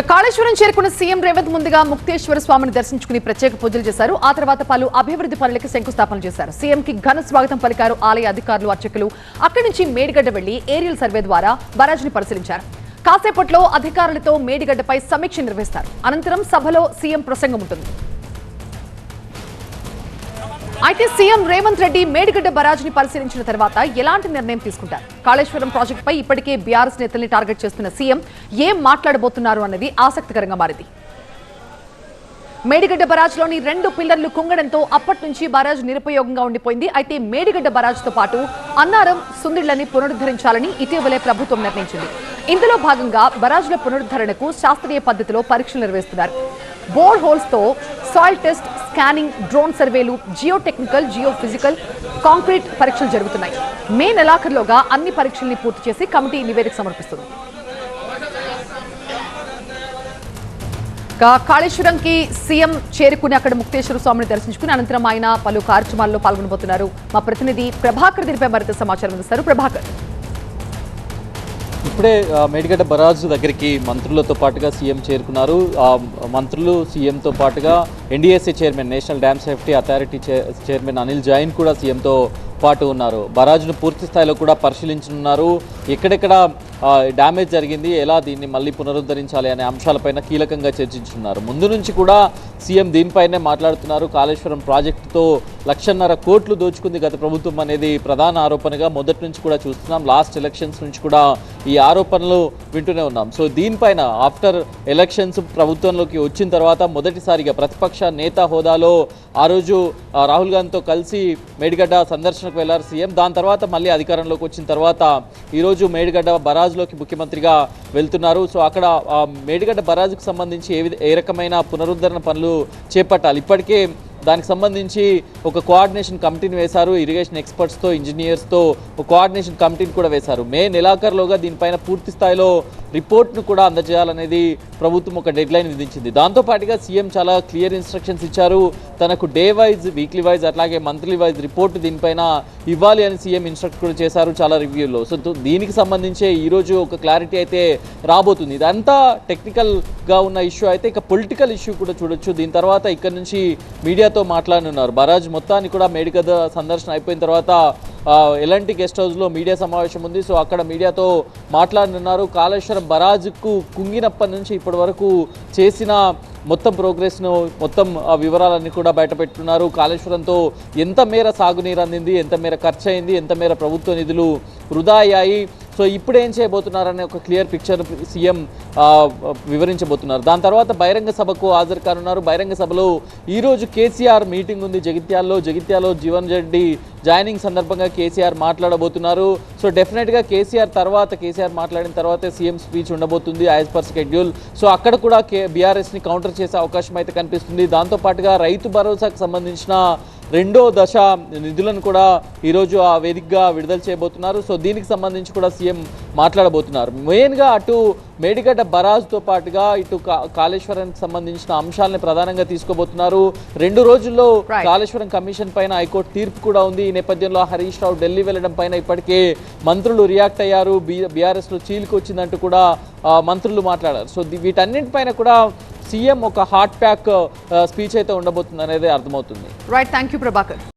కాళేశ్వరం చేరుకున్న సీఎం రేవంత్ ముందుగా ముక్తేశ్వర స్వామిని దర్శించుకుని ప్రత్యేక పూజలు చేశారు. ఆ తర్వాత పలు అభివృద్ధి పనులకు శంకుస్థాపన చేశారు. సీఎం కి ఘన స్వాగతం పలికారు ఆలయ అధికారులు, అర్చకులు. అక్కడి నుంచి మేడిగడ్డ వెళ్లి ఏరియల్ సర్వే ద్వారా బరాజ్ని పరిశీలించారు. కాసేపట్లో అధికారులతో మేడిగడ్డపై సమీక్ష నిర్వహిస్తారు. అనంతరం సభలో సీఎం ప్రసంగం ఉంటుంది. అయితే సీఎం రేవంత్ రెడ్డి మేడిగడ్డ బరాజ్ని పరిశీలించిన తర్వాత ఎలాంటి నిర్ణయం తీసుకుంటారు? కాళేశ్వరం ప్రాజెక్టుపై ఇప్పటికే బీఆర్ఎస్ నేతల్ని టార్గెట్ చేస్తున్న సీఎం ఏం మాట్లాడబోతున్నారు అన్నది ఆసక్తికరంగా మారింది. మేడిగడ్డ బరాజ్లోని 2 పిల్లర్లు కుంగడంతో అప్పటి నుంచి బరాజ్ నిరుపయోగంగా ఉండిపోయింది. అయితే మేడిగడ్డ బరాజ్తో పాటు అన్నారం, సుందిళ్లని పునరుద్ధరించాలని ఇటీవలే ప్రభుత్వం నిర్ణయించింది. ఇందులో భాగంగా బరాజ్ల పునరుద్ధరణకు శాస్త్రీయ పద్ధతిలో పరీక్షలు నిర్వహిస్తున్నారు. బోర్ హోల్స్ తో సాయిల్ టెస్ట్, స్కానింగ్, డ్రోన్ సర్వేలు, geo technical, Jio physical, concrete పరీక్షలు జరుగుతున్నాయి. మే నెలాఖరులోగా అన్ని పరీక్షల్ని పూర్తి చేసి కమిటీ నివేదిక సమర్పిస్తుంది. కాళేశ్వరంకి సీఎం చేరుకుని అక్కడ ముక్తేశ్వర స్వామిని దర్శించుకుని అనంతరం ఆయన పలు కార్యక్రమాల్లో పాల్గొనబోతున్నారు. మా ప్రతినిధి ప్రభాకర్ దీనిపై మరింత సమాచారం అందిస్తారు. ప్రభాకర్, ఇప్పుడే మేడిగడ్డ బరాజ్ దగ్గరికి మంత్రులతో పాటుగా సీఎం చేరుకున్నారు. మంత్రులు సీఎంతో పాటుగా NDSA chairman, national dam safety authority chairman Anil Jain కూడా సీఎంతో పాటు ఉన్నారు. బరాజ్ను పూర్తి స్థాయిలో కూడా పరిశీలించనున్నారు. ఎక్కడెక్కడ డ్యామేజ్ జరిగింది, ఎలా దీన్ని మళ్ళీ పునరుద్ధరించాలి అనే అంశాలపైన కీలకంగా చర్చించున్నారు. ముందు నుంచి కూడా సీఎం దీనిపైనే మాట్లాడుతున్నారు. కాళేశ్వరం ప్రాజెక్టుతో 1,50,000 కోట్లు దోచుకుంది గత ప్రభుత్వం అనేది ప్రధాన ఆరోపణగా మొదటి నుంచి కూడా చూస్తున్నాం. లాస్ట్ ఎలక్షన్స్ నుంచి కూడా ఈ ఆరోపణలు వింటూనే ఉన్నాం. సో దీనిపైన ఆఫ్టర్ ఎలక్షన్స్ ప్రభుత్వంలోకి వచ్చిన తర్వాత మొదటిసారిగా ప్రతిపక్ష నేత హోదాలో ఆ రోజు రాహుల్ గాంధీతో కలిసి మేడిగడ్డ సందర్శనకు వెళ్లారు సీఎం. దాని తర్వాత మళ్ళీ అధికారంలోకి వచ్చిన తర్వాత ఈరోజు మేడిగడ్డ బరాజ్లోకి ముఖ్యమంత్రిగా వెళ్తున్నారు. సో అక్కడ మేడిగడ్డ బరాజ్కు సంబంధించి ఏ రకమైన పునరుద్ధరణ పనులు చేపట్టాలి, ఇప్పటికే దానికి సంబంధించి ఒక కోఆర్డినేషన్ కమిటీని వేశారు. ఇరిగేషన్ ఎక్స్పర్ట్స్తో, ఇంజనీర్స్తో ఒక కోఆర్డినేషన్ కమిటీని కూడా వేశారు. మే నెలాఖరులోగా దీనిపైన పూర్తి స్థాయిలో రిపోర్ట్ను కూడా అందజేయాలనేది ప్రభుత్వం ఒక డెడ్ లైన్ విధించింది. దాంతోపాటుగా సీఎం చాలా క్లియర్ ఇన్స్ట్రక్షన్స్ ఇచ్చారు. తనకు డే వైజ్, వీక్లీ వైజ్, అట్లాగే మంత్లీ వైజ్ రిపోర్ట్ దీనిపైన ఇవ్వాలి అని సీఎం ఇన్స్ట్రక్ట్ కూడా చేశారు చాలా రివ్యూలో. సో దీనికి సంబంధించే ఈరోజు ఒక క్లారిటీ అయితే రాబోతుంది. ఇదంతా టెక్నికల్గా ఉన్న ఇష్యూ అయితే ఇక పొలిటికల్ ఇష్యూ కూడా చూడొచ్చు. దీని తర్వాత ఇక్కడ నుంచి మీడియాతో మాట్లాడనున్నారు. బరాజ్ మొత్తాన్ని కూడా మేడిగడ్డ సందర్శన అయిపోయిన తర్వాత ఎలాంటి గెస్ట్ హౌస్లో మీడియా సమావేశం ఉంది. సో అక్కడ మీడియాతో మాట్లాడనున్నారు. కాళేశ్వరం బరాజ్కు కుంగినప్పటి నుంచి ఇప్పటి వరకు చేసిన మొత్తం ప్రోగ్రెస్ను, మొత్తం వివరాలన్నీ కూడా బయటపెట్టున్నారు. కాళేశ్వరంతో ఎంత మేర సాగునీరు అందింది, ఎంత మేర ఖర్చు అయింది, ఎంత మేర ప్రభుత్వ నిధులు వృధా అయ్యాయి, సో ఇప్పుడు ఏం చేయబోతున్నారనే ఒక క్లియర్ పిక్చర్ సీఎం వివరించబోతున్నారు. దాని తర్వాత బహిరంగ సభకు హాజరు కానున్నారు. బహిరంగ సభలో ఈరోజు కేసీఆర్ మీటింగ్ ఉంది జగిత్యాలో జీవన్ రెడ్డి జాయినింగ్ సందర్భంగా కేసీఆర్ మాట్లాడబోతున్నారు. సో డెఫినెట్గా కేసీఆర్ మాట్లాడిన తర్వాతే సీఎం స్పీచ్ ఉండబోతుంది యాజ్ పర్ షెడ్యూల్. సో అక్కడ కూడా బీఆర్ఎస్ని కౌంటర్ చేసే అవకాశం అయితే కనిపిస్తుంది. దాంతోపాటుగా రైతు భరోసాకు సంబంధించిన 2వ దశ నిధులను కూడా ఈరోజు ఆ వేదికగా విడుదల చేయబోతున్నారు. సో దీనికి సంబంధించి కూడా సీఎం మాట్లాడబోతున్నారు. మెయిన్గా అటు మేడిగడ్డ బరాజ్తో పాటుగా ఇటు కాళేశ్వరానికి సంబంధించిన అంశాలను ప్రధానంగా తీసుకోబోతున్నారు. 2 రోజుల్లో కాళేశ్వరం కమిషన్ పైన హైకోర్టు తీర్పు కూడా ఉంది. ఈ నేపథ్యంలో హరీష్ రావు ఢిల్లీ వెళ్లడం పైన ఇప్పటికే మంత్రులు రియాక్ట్ అయ్యారు. బీఆర్ఎస్లో చీలికి వచ్చిందంటూ కూడా మంత్రులు మాట్లాడారు. సో వీటన్నింటిపైన కూడా సీఎం ఒక హాట్ ప్యాక్ స్పీచ్ అయితే ఉండబోతుంది అనేది అర్థమవుతుంది. Right, thank you Prabhakar.